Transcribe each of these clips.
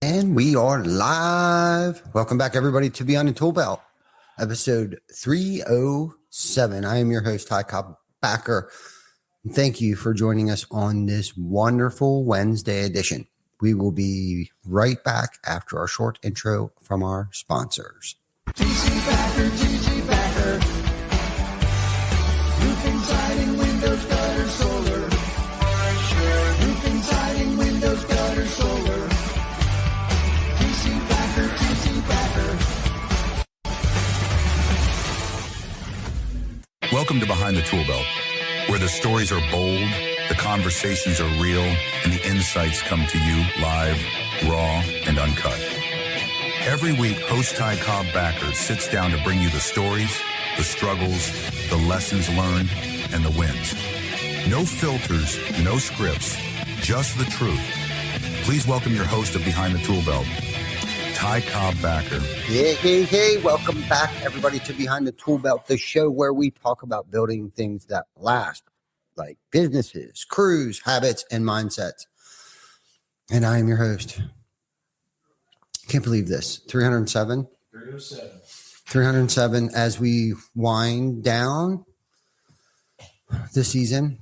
And we are live. Welcome back, everybody, to Beyond the Tool Belt, episode 307. I am your host, Ty Cobb Backer. Thank you for joining us on this wonderful Wednesday edition. We will be right back after our short intro from our sponsors. TC Backer. Roofing, siding, windows, gutter, solar. Roofing, siding, windows, gutter, solar. TC Backer. Welcome to Behind the Tool Belt, where the stories are bold, the conversations are real, and the insights come to you live, raw, and uncut. Every week, host Ty Cobb Backer sits down to bring you the stories, the struggles, the lessons learned, and the wins. No filters, no scripts, just the truth. Please welcome your host of Behind the Tool Belt, Ty Cobb Backer. Hey. Welcome back, everybody, to Behind the Tool Belt, the show where we talk about building things that last, like businesses, crews, habits, and mindsets. And I am your host. Can't believe this. 307? 307 as we wind down the season.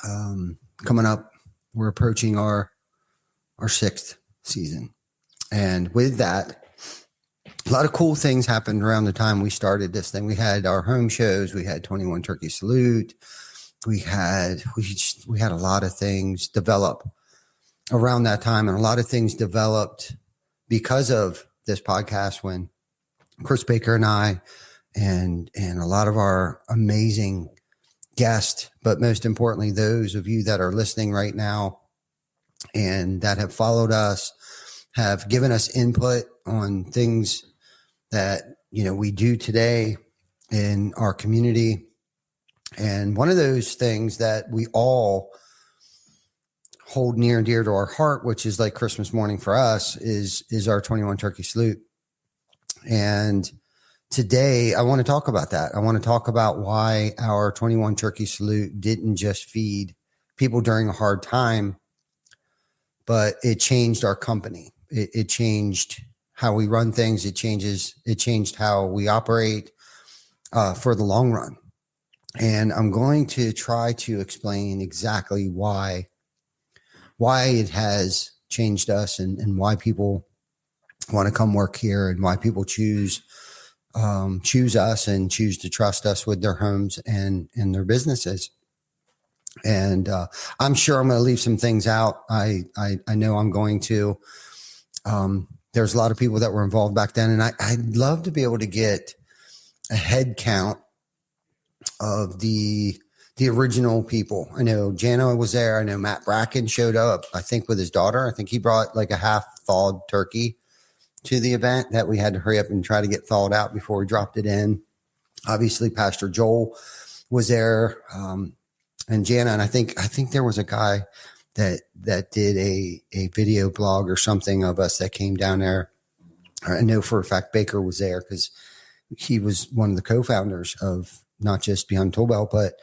Coming up, we're approaching our sixth season. And with that, a lot of cool things happened around the time we started this thing. We had our home shows. We had 21 Turkey Salute. We had a lot of things develop around that time, and a lot of things developed because of this podcast when Chris Baker and I and a lot of our amazing guests, but most importantly, those of you that are listening right now and that have followed us, have given us input on things that, we do today in our community. And one of those things that we all hold near and dear to our heart, which is like Christmas morning for us, is our 21 Turkey Salute. And today I want to talk about that. I want to talk about why our 21 Turkey Salute didn't just feed people during a hard time, but it changed our company. It changed how we run things. It changed how we operate for the long run. And I'm going to try to explain exactly why it has changed us and why people want to come work here and why people choose us and choose to trust us with their homes and their businesses. And I'm sure I'm going to leave some things out. I know I'm going to. There's a lot of people that were involved back then, and I'd love to be able to get a head count of the original people. I know Jano was there. I know Matt Bracken showed up, I think with his daughter. I think he brought like a half thawed turkey to the event that we had to hurry up and try to get thawed out before we dropped it in. Obviously, Pastor Joel was there, and Jana. And I think there was a guy that did a video blog or something of us that came down there. I know for a fact Baker was there because he was one of the co-founders of not just Beyond Tool Belt, but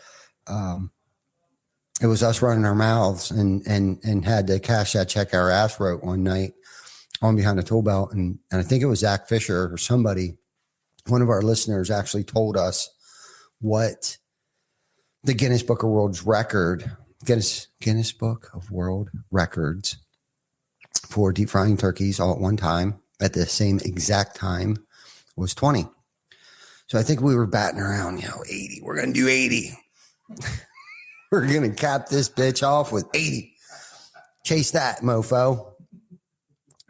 it was us running our mouths and had to cash that check our ass wrote one night on Behind the Tool Belt. And I think it was Zach Fisher or somebody, one of our listeners actually told us what the Guinness Book of World Records for deep frying turkeys all at one time at the same exact time was 20. So I think we were batting around, 80. We're going to do 80. We're going to cap this bitch off with 80. Chase that, mofo.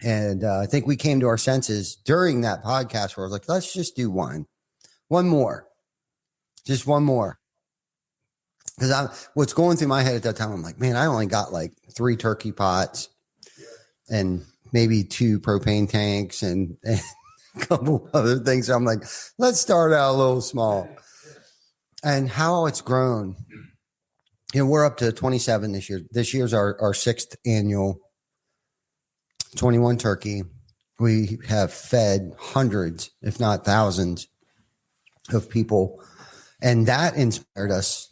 And I think we came to our senses during that podcast where I was like, let's just do one more. Just one more. Because what's going through my head at that time, I'm like, man, I only got like 3 turkey pots and maybe 2 propane tanks and a couple other things. So I'm like, let's start out a little small. And how it's grown, we're up to 27 this year. This year's our 6th annual 21 turkey. We have fed hundreds, if not thousands, of people. And that inspired us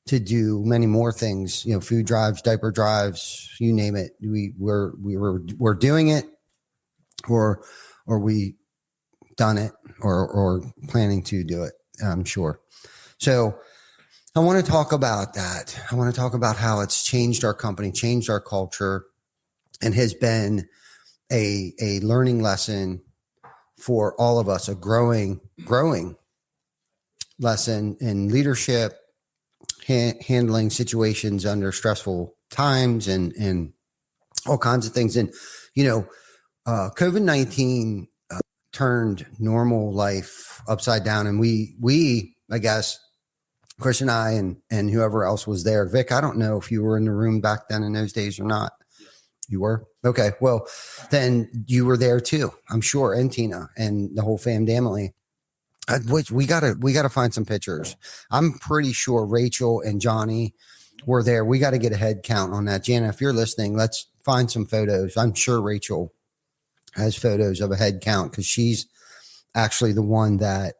to do many more things, food drives, diaper drives, you name it. We're doing it. or we done it or planning to do it, I'm sure. So I want to talk about that. I want to talk about how it's changed our company, changed our culture, and has been a learning lesson for all of us, a growing lesson in leadership, handling situations under stressful times and all kinds of things. And, COVID-19 turned normal life upside down. And we, I guess, Chris and I and whoever else was there, Vic, I don't know if you were in the room back then in those days or not. You were? Okay. Well, then you were there too, I'm sure. And Tina and the whole family. Which we gotta find some pictures. I'm pretty sure Rachel and Johnny were there. We got to get a head count on that. Jana, if you're listening, let's find some photos. I'm sure Rachel has photos of a head count because she's actually the one that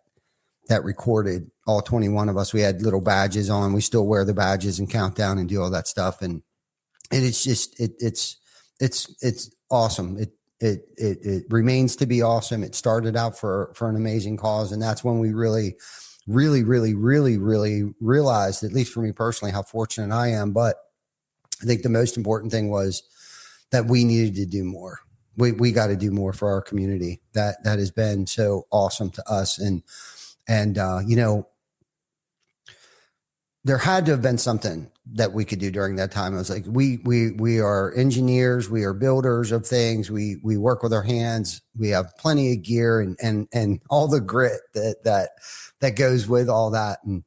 recorded all 21 of us. We had little badges on. We still wear the badges and count down and do all that stuff. And it's just it's awesome. It remains to be awesome. It started out for an amazing cause. And that's when we really realized, at least for me personally, how fortunate I am. But I think the most important thing was that we needed to do more. We got to do more for our community. That has been so awesome to us. And there had to have been something that we could do during that time. I was like, we are engineers, we are builders of things. We work with our hands. We have plenty of gear and all the grit that goes with all that. And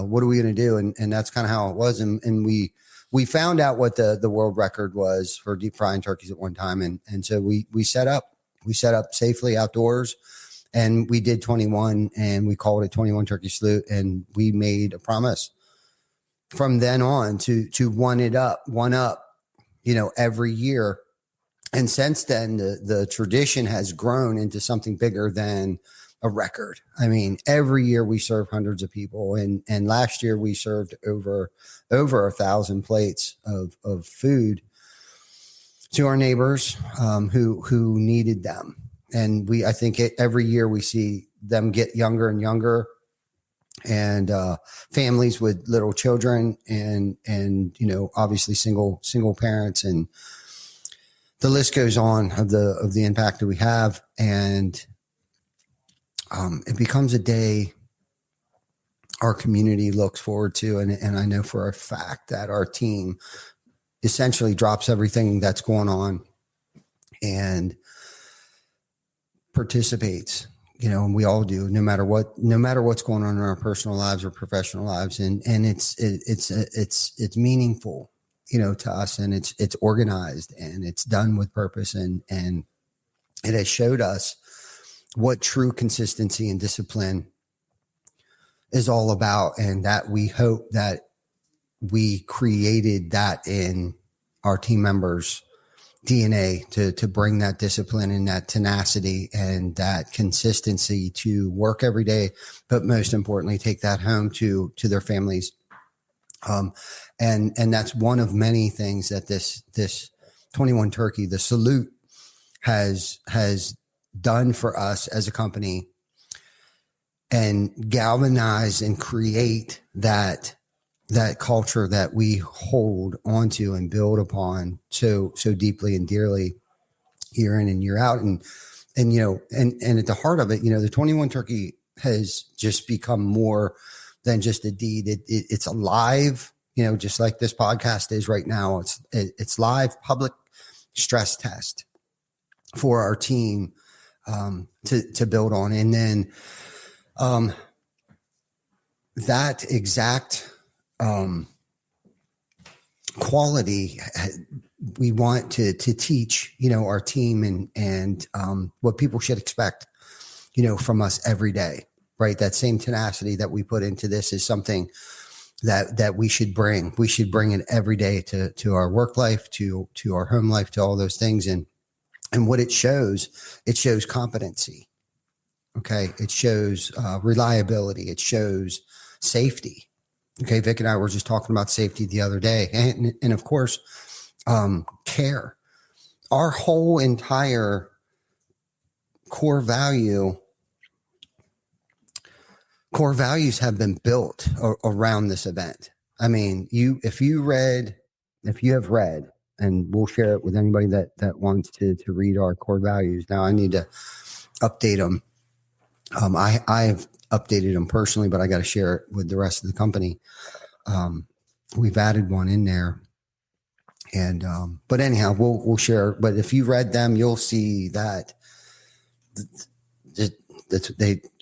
what are we going to do? And that's kind of how it was. And we found out what the world record was for deep frying turkeys at one time. And so we set up safely outdoors. And we did 21 and we called it 21 Turkey Salute. And we made a promise from then on to one up, every year. And since then, the tradition has grown into something bigger than a record. I mean, every year we serve hundreds of people. And last year we served over 1,000 plates of food to our neighbors who needed them. And I think every year we see them get younger and younger, and families with little children, and obviously single parents, and the list goes on of the impact that we have. And it becomes a day our community looks forward to, and I know for a fact that our team essentially drops everything that's going on and participates, and we all do, no matter what's going on in our personal lives or professional lives. And it's meaningful, to us, and it's organized and it's done with purpose. And it has showed us what true consistency and discipline is all about. And that we hope that we created that in our team members' DNA to bring that discipline and that tenacity and that consistency to work every day, but most importantly, take that home to their families. And that's one of many things that this 21 Turkey, the salute, has done for us as a company, and galvanize and create that culture that we hold onto and build upon so deeply and dearly year in and year out. And at the heart of it, the 21 Turkey has just become more than just a deed. It's alive, just like this podcast is right now. It's live public stress test for our team to build on. And then that exact quality we want to teach, our team and what people should expect, from us every day, right? That same tenacity that we put into this is something that we should bring. We should bring it every day to our work life, to our home life, to all those things. And what it shows competency. Okay. It shows reliability. It shows safety. Okay. Vic and I were just talking about safety the other day, and of course, care. Our whole entire core values have been built around this event. I mean, if you have read, and we'll share it with anybody that wants to read our core values. Now I need to update them. I've updated them personally, but I got to share it with the rest of the company. We've added one in there, and but anyhow, we'll share. But if you read them, you'll see that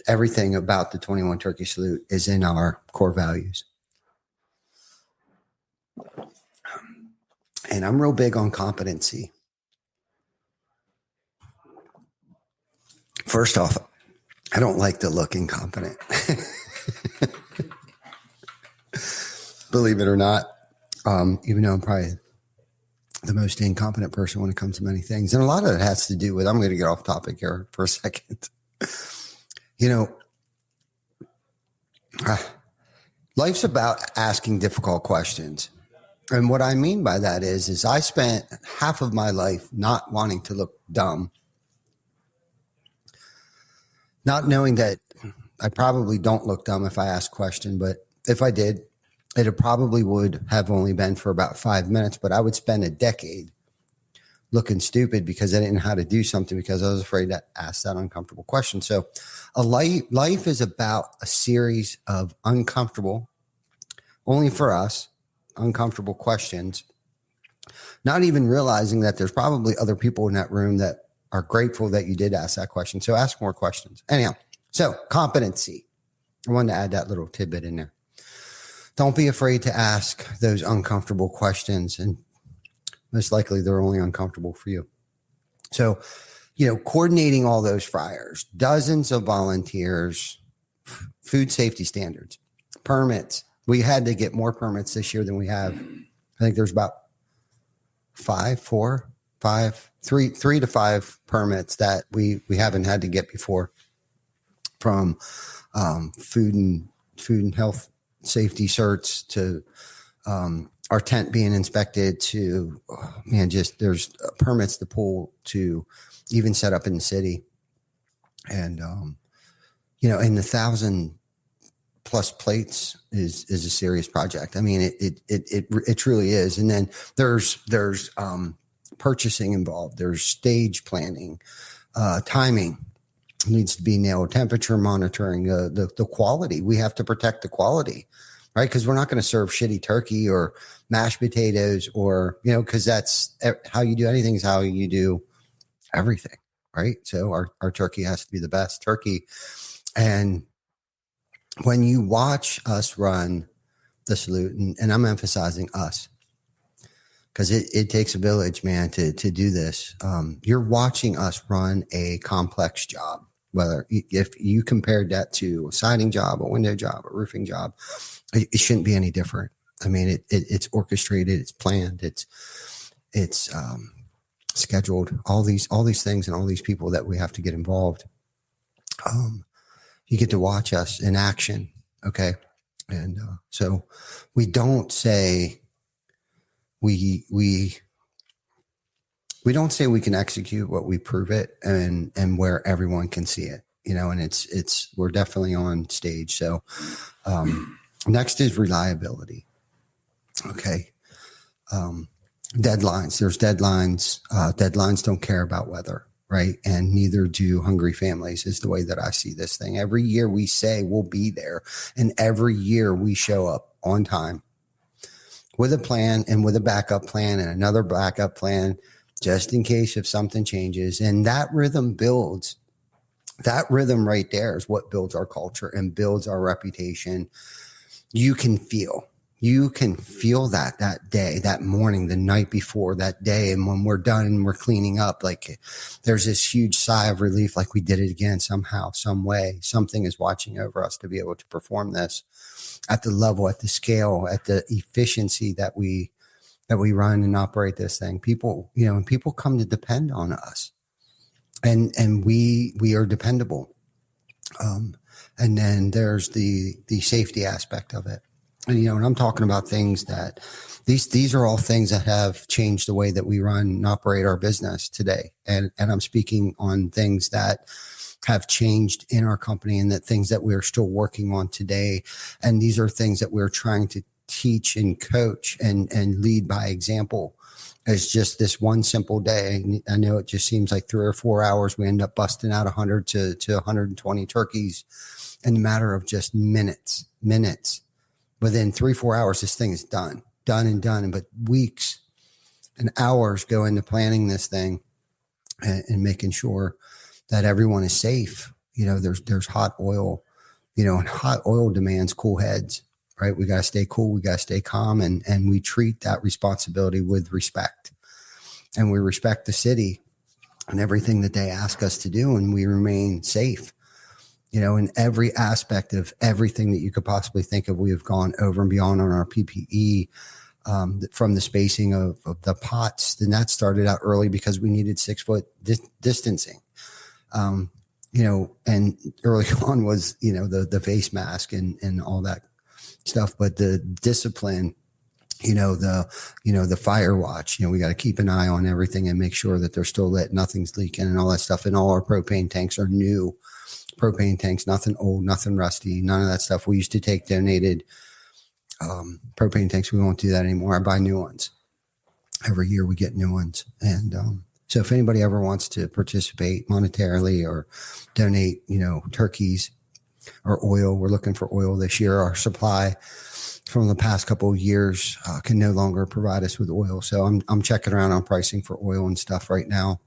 everything about the 21 Turkey Salute is in our core values. And I'm real big on competency. First off, I don't like to look incompetent. Believe it or not, even though I'm probably the most incompetent person when it comes to many things. And a lot of it has to do with, I'm going to get off topic here for a second. Life's about asking difficult questions. And what I mean by that is I spent half of my life not wanting to look dumb, not knowing that I probably don't look dumb if I ask a question, but if I did, it probably would have only been for about 5 minutes, but I would spend a decade looking stupid because I didn't know how to do something because I was afraid to ask that uncomfortable question. So life is about a series of uncomfortable, only for us, uncomfortable questions, not even realizing that there's probably other people in that room that are grateful that you did ask that question. So ask more questions. Anyhow, so competency. I wanted to add that little tidbit in there. Don't be afraid to ask those uncomfortable questions, and most likely they're only uncomfortable for you. So, coordinating all those fryers, dozens of volunteers, food safety standards, permits. We had to get more permits this year than we have. I think there's about 3 to 5 permits that we haven't had to get before, from food and health safety certs to our tent being inspected to, there's permits to pull to even set up in the city. And, in the 1,000+ plates is a serious project. I mean, it truly is. And then there's purchasing involved. There's stage planning, timing needs to be nailed, temperature monitoring, the quality. We have to protect the quality, right? Because we're not going to serve shitty turkey or mashed potatoes or, because that's how you do anything is how you do everything, right? So our turkey has to be the best turkey. And when you watch us run the salute, and I'm emphasizing us, because it takes a village, man, to do this. You're watching us run a complex job. Whether if you compared that to a siding job, a window job, a roofing job, it shouldn't be any different. I mean, it's orchestrated, it's planned, it's scheduled. All these things and all these people that we have to get involved. You get to watch us in action, okay? And so we don't say we don't say we can execute what we prove it, and where everyone can see it, and we're definitely on stage. So next is reliability. Okay. Deadlines. There's deadlines. Deadlines don't care about weather, right? And neither do hungry families, is the way that I see this thing. Every year we say we'll be there, and every year we show up on time with a plan and with a backup plan and another backup plan, just in case if something changes. And that rhythm builds. That rhythm right there is what builds our culture and builds our reputation. You can feel that day, that morning, the night before, that day. And when we're done and we're cleaning up, like there's this huge sigh of relief, like we did it again somehow, some way. Something is watching over us to be able to perform this at the level, at the scale, at the efficiency that we run and operate this thing. People, people come to depend on us, and we are dependable. And then there's the safety aspect of it. And I'm talking about things that these are all things that have changed the way that we run and operate our business today. And I'm speaking on things that have changed in our company and that things that we're still working on today. And these are things that we're trying to teach and coach and lead by example. As just this one simple day. I know it just seems like 3 or 4 hours. We end up busting out 100 to 120 turkeys in a matter of just minutes. Within 3-4 hours, this thing is done. But weeks and hours go into planning this thing and making sure that everyone is safe. There's hot oil, and hot oil demands cool heads, right? We got to stay cool. We got to stay calm. And we treat that responsibility with respect. And we respect the city and everything that they ask us to do. And we remain safe, in every aspect of everything that you could possibly think of. We have gone over and beyond on our PPE, from the spacing of the pots. And that started out early because we needed 6-foot distancing. And early on was, the face mask and all that stuff, but the discipline, the fire watch, we got to keep an eye on everything and make sure that they're still lit, nothing's leaking and all that stuff. And all our propane tanks are new propane tanks, nothing old, nothing rusty, none of that stuff. We used to take donated propane tanks. We won't do that anymore. I buy new ones. Every year we get new ones. And so if anybody ever wants to participate monetarily or donate, turkeys or oil, we're looking for oil this year. Our supply from the past couple of years can no longer provide us with oil. So I'm checking around on pricing for oil and stuff right now.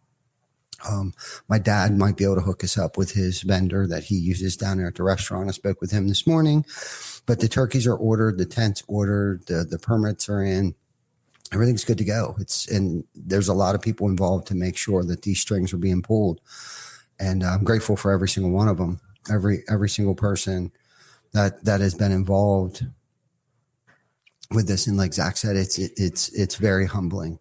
My dad might be able to hook us up with his vendor that he uses down there at the restaurant. I spoke with him this morning, but the turkeys are ordered, the tent's ordered, the permits are in, everything's good to go. And there's a lot of people involved to make sure that these strings are being pulled. And I'm grateful for every single one of them, every single person that has been involved with this. And like Zach said, it's very humbling,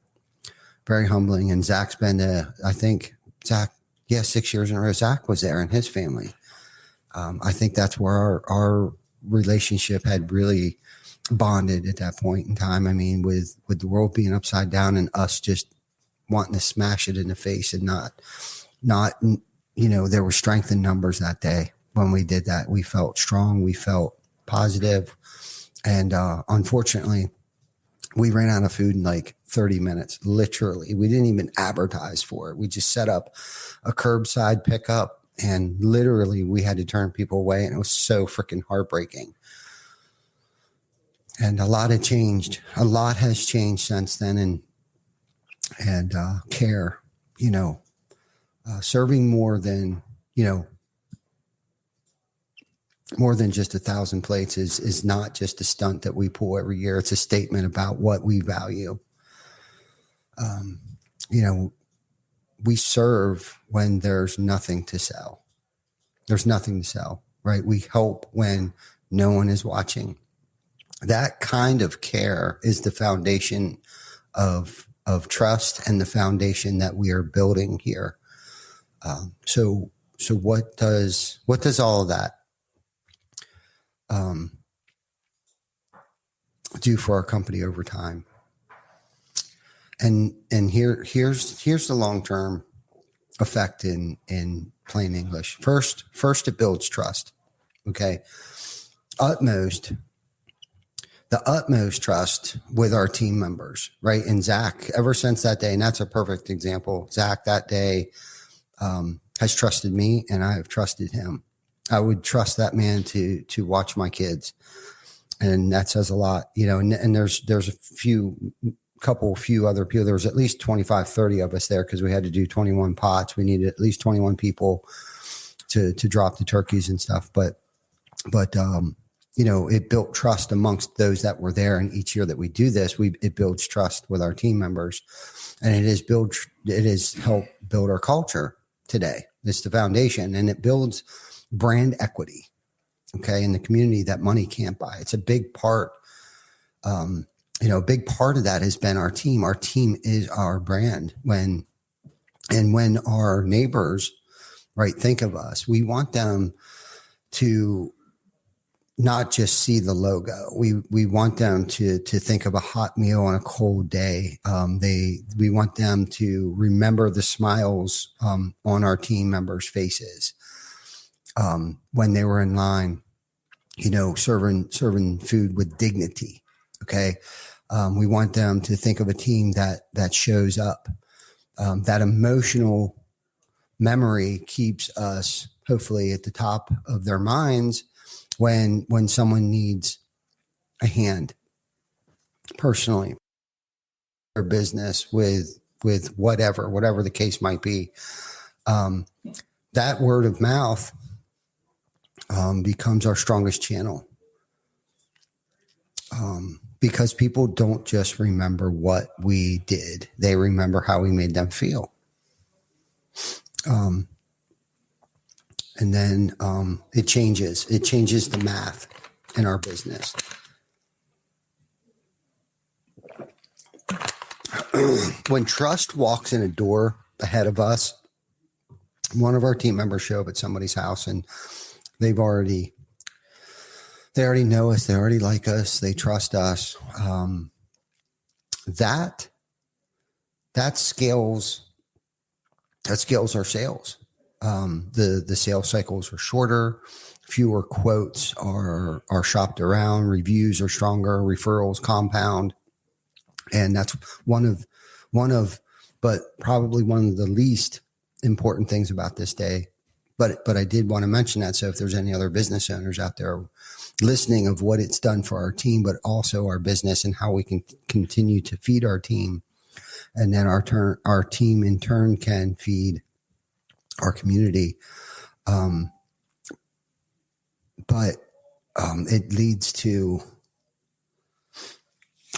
very humbling. And Zach's been I think Zach, 6 years in a row, Zach was there and his family. I think that's where our relationship had really bonded at that point in time. I mean, with the world being upside down and us just wanting to smash it in the face and not, there was strength in numbers that day when we did that. We felt strong. We felt positive. And unfortunately, we ran out of food in like 30 minutes, literally. We didn't even advertise for it. We just set up a curbside pickup and literally we had to turn people away. And it was so freaking heartbreaking. And a lot had changed. A lot has changed since then. And care, serving more than just 1,000 plates is not just a stunt that we pull every year. It's a statement about what we value. We serve when there's nothing to sell. There's nothing to sell, right? We help when no one is watching. That kind of care is the foundation of trust and the foundation that we are building here. So what does all of that do for our company over time? And here's the long-term effect in plain English. First it builds trust. Okay. The utmost trust with our team members, right? And Zach, ever since that day, and that's a perfect example. Zach that day has trusted me and I have trusted him. I would trust that man to watch my kids. And that says a lot, and there's a few other people. There was at least 25, 30 of us there because we had to do 21 pots. We needed at least 21 people to drop the turkeys and stuff. But it built trust amongst those that were there. And each year that we do this, it builds trust with our team members, and it has helped build our culture today. It's the foundation, and it builds brand equity. Okay. In the community that money can't buy. It's a big part. A big part of that has been our team. Our team is our brand. When our neighbors, right, think of us, we want them to not just see the logo. We want them to think of a hot meal on a cold day. We want them to remember the smiles on our team members' faces when they were in line, serving food with dignity. Okay, we want them to think of a team that shows up. That emotional memory keeps us hopefully at the top of their minds when someone needs a hand personally, or business with whatever the case might be. That word of mouth becomes our strongest channel, because people don't just remember what we did. They remember how we made them feel. And then it changes the math in our business. When trust walks in a door ahead of us, one of our team members show up at somebody's house and they already know us. They already like us. They trust us. That scales our sales. The sales cycles are shorter, fewer quotes are shopped around, reviews are stronger, referrals compound. And that's one of, but probably one of the least important things about this day. But I did want to mention that. So if there's any other business owners out there listening of what it's done for our team, but also our business and how we can continue to feed our team. And then our team in turn can feed our community. But it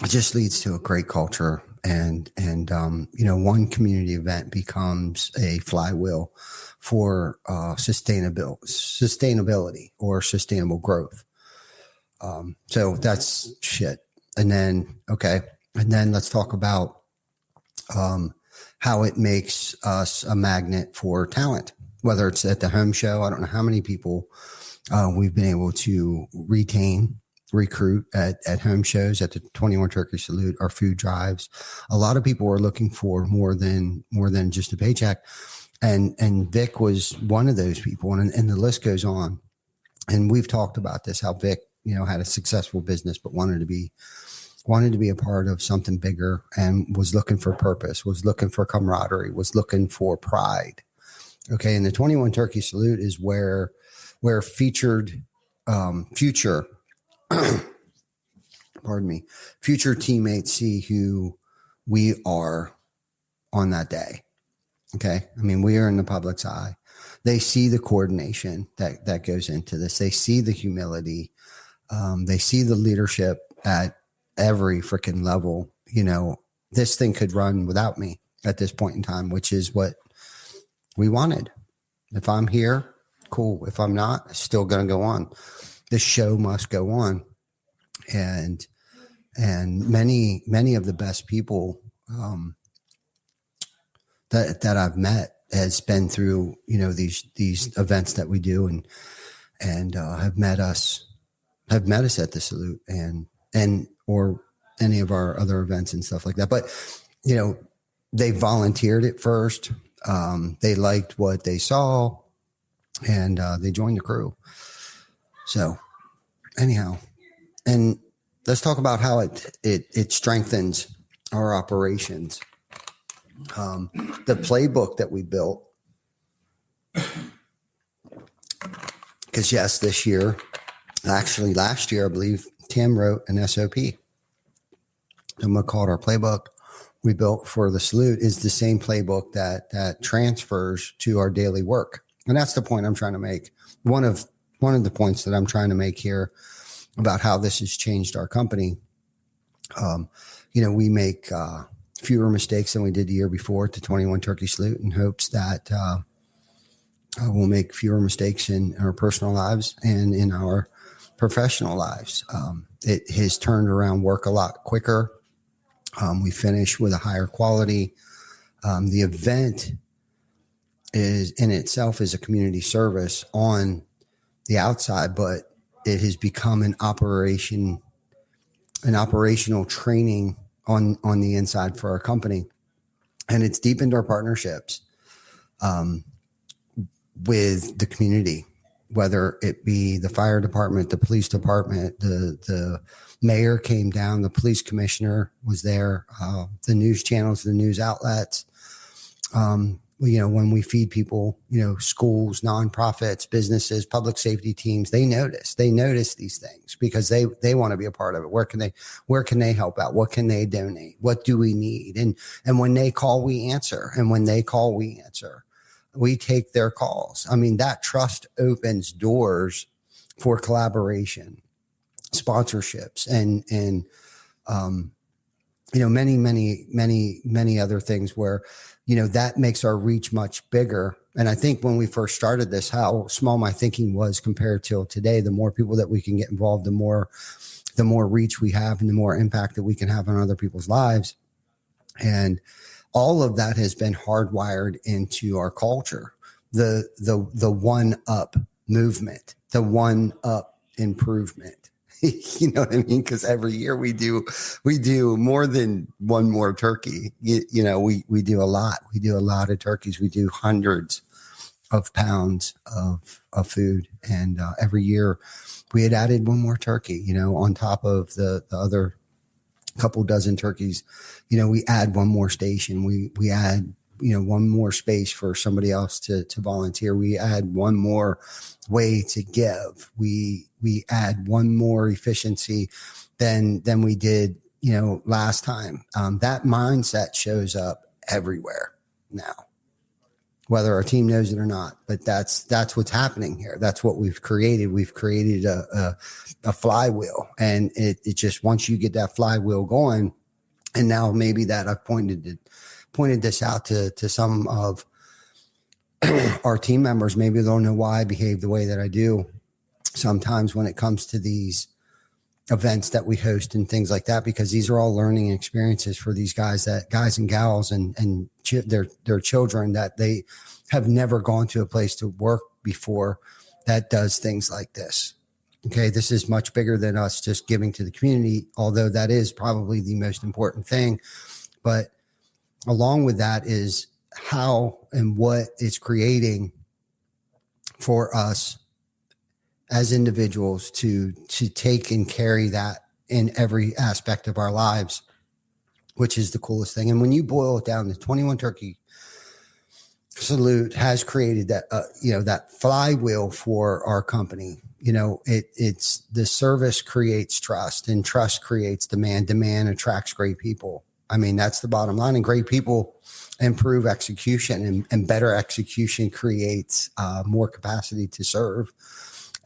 just leads to a great culture. And one community event becomes a flywheel for sustainability or sustainable growth. So that's shit. And then let's talk about how it makes us a magnet for talent, whether it's at the home show. I don't know how many people we've been able to recruit at home shows, at the 21 Turkey Salute, our food drives. A lot of people are looking for more than just a paycheck. And Vic was one of those people, and the list goes on. And we've talked about this, how Vic, had a successful business, but wanted to be a part of something bigger, and was looking for purpose, was looking for camaraderie, was looking for pride. Okay. And the 21 Turkey Salute is where future teammates see who we are on that day. Okay. I mean, we are in the public's eye. They see the coordination that goes into this. They see the humility. They see the leadership at every freaking level. This thing could run without me at this point in time, which is what we wanted. If I'm here, cool. If I'm not, it's still going to go on. The show must go on. And many of the best people that I've met has been through these events that we do, and have met us at the Salute and or any of our other events and stuff like that. But they volunteered at first. They liked what they saw, and they joined the crew. So anyhow, and let's talk about how it strengthens our operations. The playbook that we built, because yes, this year, actually last year, I believe Tim wrote an SOP. I'm going to call it our playbook we built for the Salute, is the same playbook that transfers to our daily work. And that's the point I'm trying to make. One of the points that I'm trying to make here about how this has changed our company. We make fewer mistakes than we did the year before at the 21 Turkey Salute, in hopes that we'll make fewer mistakes in our personal lives and in our professional lives. It has turned around work a lot quicker. We finish with a higher quality. The event is in itself is a community service on the outside, but it has become an operational training on the inside for our company. And it's deepened our partnerships with the community, whether it be the fire department, the police department, the mayor came down, the police commissioner was there, the news channels, the news outlets. When we feed people, schools, nonprofits, businesses, public safety teams, they notice these things because they want to be a part of it. Where can they help out? What can they donate? What do we need? And when they call, we answer. And when they call, we answer. We take their calls. I mean, that trust opens doors for collaboration, sponsorships, and many other things where, that makes our reach much bigger. And I think when we first started this, how small my thinking was compared to today, the more people that we can get involved, the more reach we have and the more impact that we can have on other people's lives. And all of that has been hardwired into our culture. The one up movement, the one up improvement. You know what I mean? Because every year we do more than one more turkey. We do a lot. We do a lot of turkeys. We do hundreds of pounds of food. And every year we had added one more turkey, on top of the other couple dozen turkeys. We add one more station. We add, one more space for somebody else to volunteer. We add one more way to give. We add one more efficiency than we did, last time. That mindset shows up everywhere now, whether our team knows it or not. But that's what's happening here. That's what we've created. We've created a flywheel, and it just, once you get that flywheel going, and now maybe that I've pointed this out to some of our team members. Maybe they don't know why I behave the way that I do sometimes when it comes to these events that we host and things like that, because these are all learning experiences for these guys and gals and their children, that they have never gone to a place to work before that does things like this. Okay. This is much bigger than us just giving to the community, although that is probably the most important thing. But along with that is how and what it's creating for us as individuals to take and carry that in every aspect of our lives, which is the coolest thing. And when you boil it down, the 21 Turkey Salute has created that, that flywheel for our company. It's the service creates trust, and trust creates demand. Demand attracts great people. I mean, that's the bottom line. And great people improve execution, and better execution creates more capacity to serve.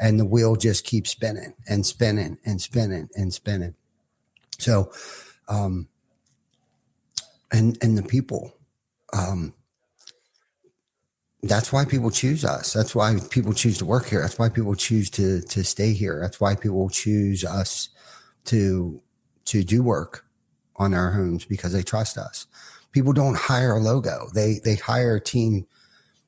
And the wheel just keeps spinning and spinning and spinning and spinning. So, and the people, that's why people choose us. That's why people choose to work here. That's why people choose to stay here. That's why people choose us to do work on our homes, because they trust us. People don't hire a logo. They hire a team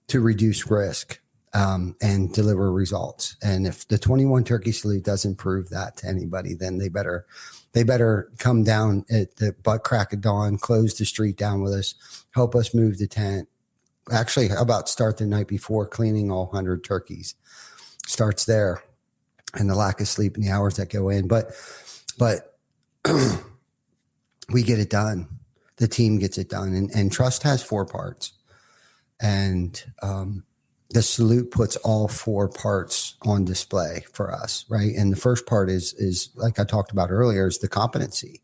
to reduce risk and deliver results. And if the 21 Turkey Salute doesn't prove that to anybody, then they better come down at the butt crack of dawn, close the street down with us, help us move the tent. Actually, how about start the night before cleaning all 100 turkeys? Starts there, and the lack of sleep and the hours that go in. But we get it done. The team gets it done. And trust has 4 parts. And the salute puts all 4 parts on display for us, right? And the first part is like I talked about earlier, is the competency.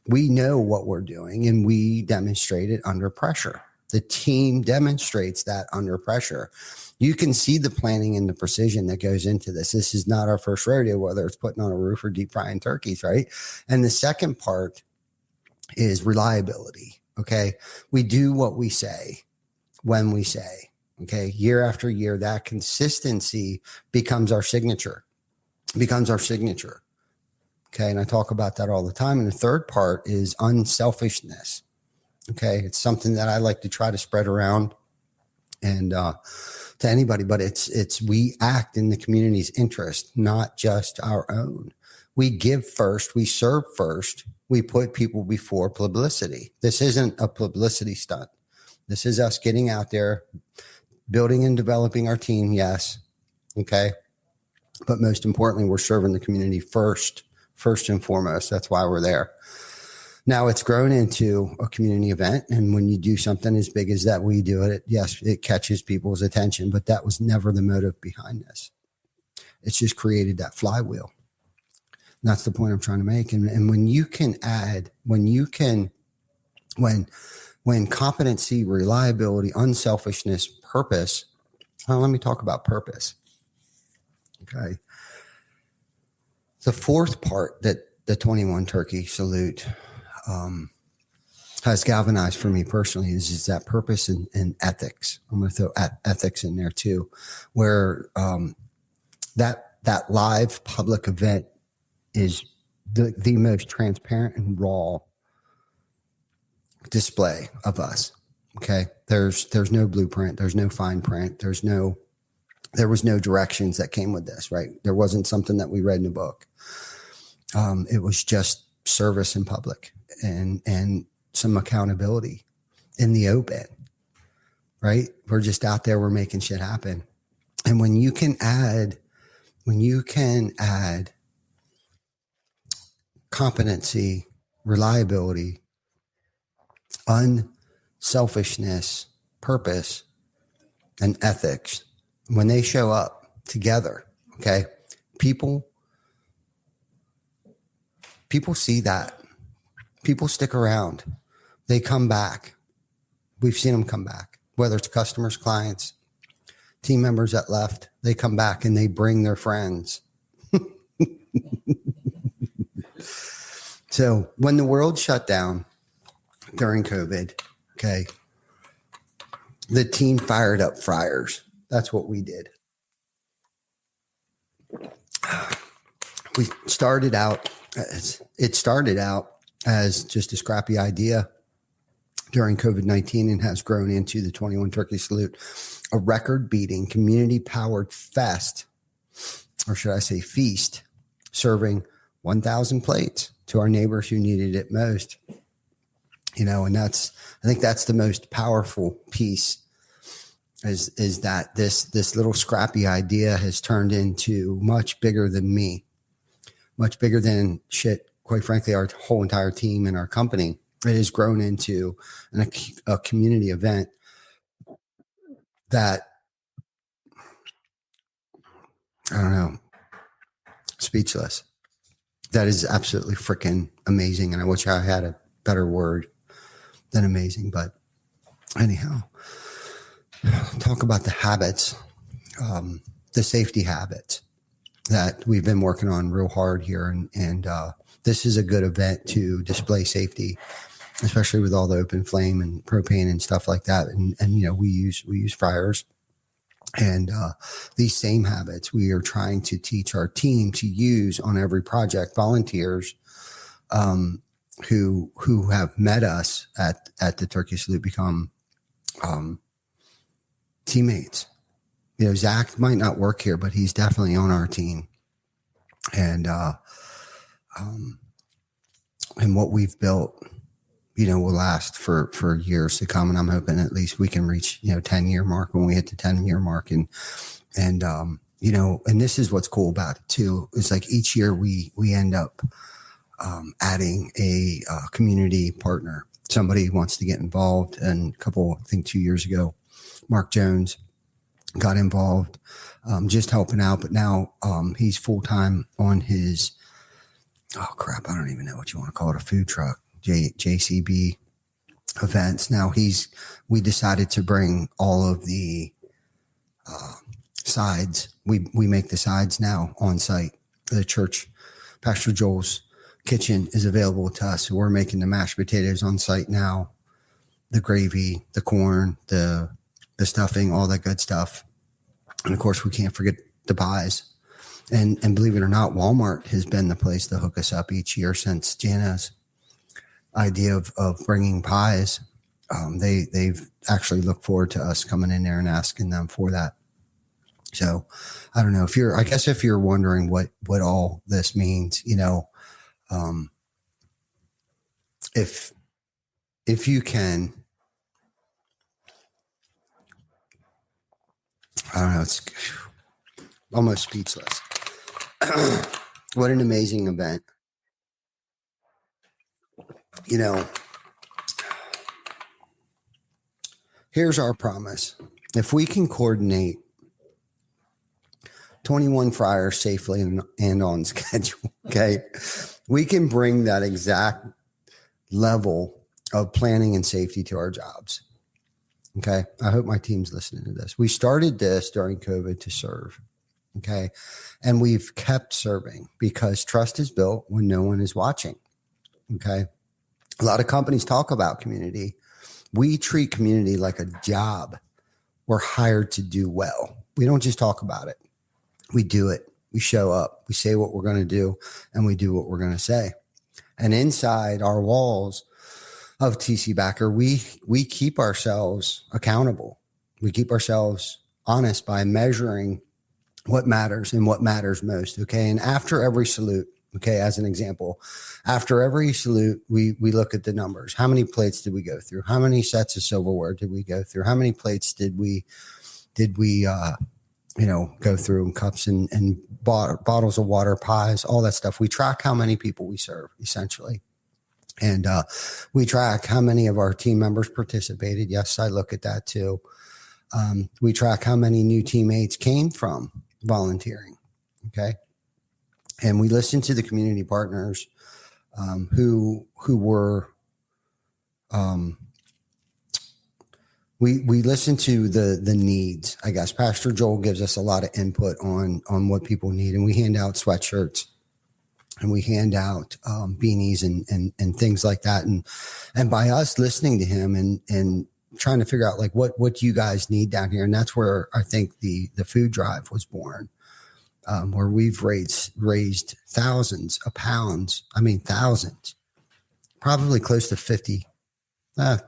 We know what we're doing, and we demonstrate it under pressure. The team demonstrates that under pressure. You can see the planning and the precision that goes into this. This is not our first rodeo, whether it's putting on a roof or deep frying turkeys, right? And the second part is reliability. Okay. We do what we say when we say, okay, year after year, that consistency becomes our signature, Okay. And I talk about that all the time. And the third part is unselfishness. Okay. It's something that I like to try to spread around and to anybody, but it's we act in the community's interest, not just our own. We give first, we serve first, we put people before publicity. This isn't a publicity stunt. This is us getting out there, building and developing our team, yes. Okay. But most importantly, we're serving the community first and foremost. That's why we're there. Now it's grown into a community event. And when you do something as big as that, we do it. Yes, it catches people's attention, but that was never the motive behind this. It's just created that flywheel. And that's the point I'm trying to make. And when you can add, when competency, reliability, unselfishness, purpose, let me talk about purpose. Okay. The fourth part that the 21 Turkey Salute has galvanized for me personally is that purpose and ethics. I'm going to throw ethics in there too, where that live public event is the most transparent and raw display of us. Okay. There's no blueprint. There's no fine print. There was no directions that came with this, right? There wasn't something that we read in a book. It was just service in public and some accountability in the open, right? We're just out there, we're making shit happen. And when you can add competency, reliability, unselfishness, purpose, and ethics, when they show up together, okay, people see that. People stick around. They come back. We've seen them come back, whether it's customers, clients, team members that left, they come back and they bring their friends. So when the world shut down during COVID, okay, the team fired up fryers. That's what we did. It started out as just a scrappy idea during COVID-19 and has grown into the 21 Turkey Salute, a record-beating community-powered fest, or should I say feast, serving 1,000 plates to our neighbors who needed it most. And I think that's the most powerful piece is that this little scrappy idea has turned into much bigger than me, much bigger than shit, quite frankly, our whole entire team and our company. It has grown into a community event that, I don't know, speechless. That is absolutely freaking amazing. And I wish I had a better word than amazing. But anyhow, talk about the habits, the safety habits that we've been working on real hard here. And this is a good event to display safety, especially with all the open flame and propane and stuff like that. And we use fryers. And these same habits we are trying to teach our team to use on every project. Volunteers who have met us at the Turkey Salute become teammates. Zach might not work here, but he's definitely on our team. And what we've built, will last for years to come. And I'm hoping at least we can reach, 10-year mark when we hit the 10-year mark. And this is what's cool about it too. It's like each year we end up adding a community partner. Somebody wants to get involved. And I think 2 years ago, Mark Jones got involved, just helping out. But now he's full-time on his, I don't even know what you want to call it, a food truck, JCB events. Now we decided to bring all of the sides. We make the sides now on site. The church, Pastor Joel's kitchen is available to us. So we're making the mashed potatoes on site now, the gravy, the corn, the stuffing, all that good stuff. And of course we can't forget the pies. And believe it or not, Walmart has been the place to hook us up each year since Jana's idea of bringing pies. They've actually looked forward to us coming in there and asking them for that. So I don't know I guess if you're wondering what all this means, if you can, I don't know, it's almost speechless. What an amazing event. Here's our promise. If we can coordinate 21 fryers safely and on schedule, okay, we can bring that exact level of planning and safety to our jobs. Okay. I hope my team's listening to this. We started this during COVID to serve. Okay. And we've kept serving because trust is built when no one is watching. Okay. A lot of companies talk about community. We treat community like a job. We're hired to do well. We don't just talk about it. We do it. We show up. We say what we're going to do, and we do what we're going to say. And inside our walls of TC Backer, we keep ourselves accountable. We keep ourselves honest by measuring what matters and what matters most. Okay. And after every salute, okay, as an example, after every salute, we look at the numbers. How many plates did we go through? How many sets of silverware did we go through? How many plates did we go through, and cups and bottles of water, pies, all that stuff. We track how many people we serve, essentially. And we track how many of our team members participated. Yes, I look at that too. We track how many new teammates came from volunteering. Okay. And we listen to the community partners who were, we listen to the needs. I guess Pastor Joel gives us a lot of input on what people need, and we hand out sweatshirts and we hand out beanies and things like that. And by us listening to him and trying to figure out like what do you guys need down here, and that's where I think the food drive was born. Where we've raised thousands of pounds. I mean, thousands, probably close to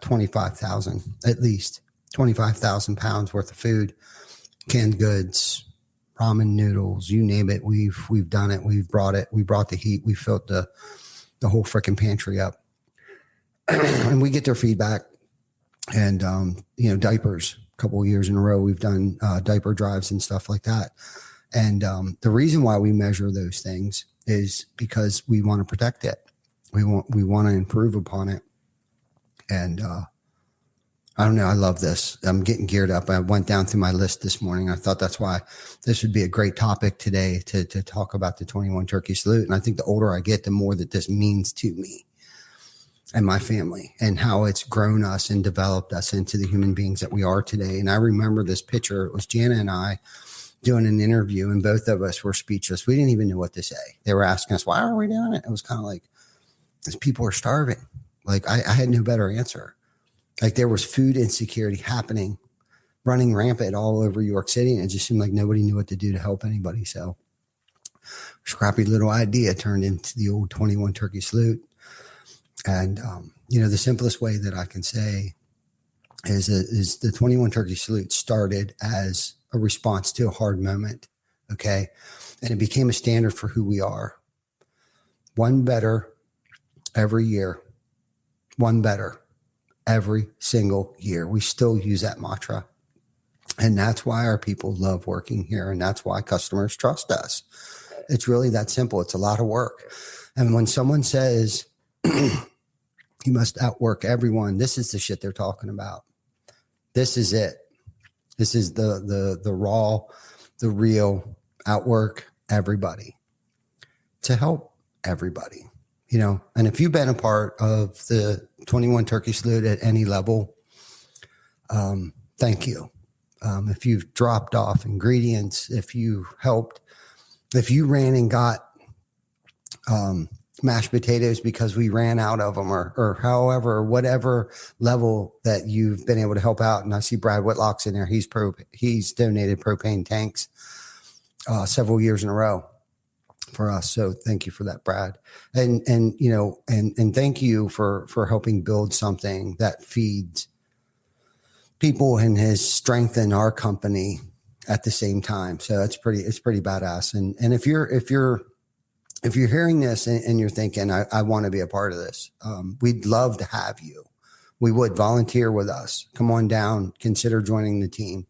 25,000, at least 25,000 pounds worth of food, canned goods, ramen noodles, you name it. We've done it. We've brought it. We brought the heat. We filled the whole freaking pantry up. And we get their feedback and, diapers. A couple of years in a row, we've done diaper drives and stuff like that. And the reason why we measure those things is because we want to protect it. We want to improve upon it. And I don't know. I love this. I'm getting geared up. I went down through my list this morning. I thought that's why this would be a great topic today to talk about the 21 turkey salute. And I think the older I get, the more that this means to me and my family and how it's grown us and developed us into the human beings that we are today. And I remember this picture. It was Jana and I doing an interview, and both of us were speechless. We didn't even know what to say. They were asking us, why are we doing it? It was kind of like, because people are starving. Like I had no better answer. Like there was food insecurity happening, running rampant all over York City. And it just seemed like nobody knew what to do to help anybody. So scrappy little idea turned into the old 21 turkey salute. And, the simplest way that I can say is the 21 turkey salute started as a response to a hard moment. Okay. And it became a standard for who we are. One better every year. One better every single year. We still use that mantra. And that's why our people love working here. And that's why customers trust us. It's really that simple. It's a lot of work. And when someone says, you must outwork everyone, this is the shit they're talking about. This is it. This is the raw, the real outwork everybody to help everybody, and if you've been a part of the 21 turkey salute at any level, thank you. If you've dropped off ingredients, if you helped, if you ran and got, mashed potatoes because we ran out of them or however, whatever level that you've been able to help out. And I see Brad Whitlock's in there. He's donated propane tanks several years in a row for us. So thank you for that, Brad. And thank you for helping build something that feeds people and has strengthened our company at the same time. So it's pretty badass. And if you're hearing this and you're thinking, I want to be a part of this, we'd love to have you. We would volunteer with us. Come on down, consider joining the team.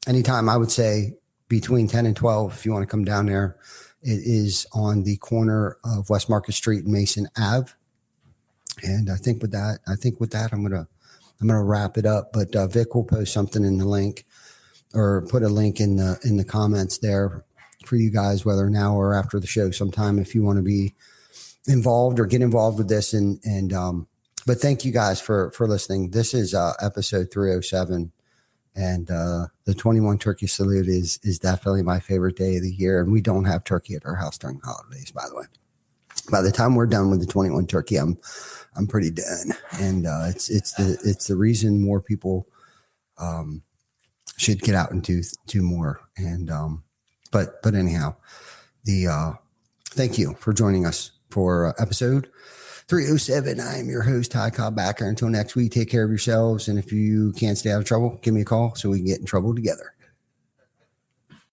Anytime, I would say between 10 and 12, if you want to come down there. It is on the corner of West Market Street and Mason Ave. And I think with that, I'm going to wrap it up, but Vic will post something in the link, or put a link in the comments there for you guys, whether now or after the show sometime, if you want to be involved or get involved with this. But thank you guys for listening. This is episode 307. And the 21 turkey salute is definitely my favorite day of the year. And we don't have turkey at our house during holidays, by the way. By the time we're done with the 21 turkey, I'm pretty done. And it's the reason more people should get out and do more. And but anyhow, thank you for joining us for episode 307. I am your host, Ty Cobb-Backer. Until next week, take care of yourselves. And if you can't stay out of trouble, give me a call so we can get in trouble together.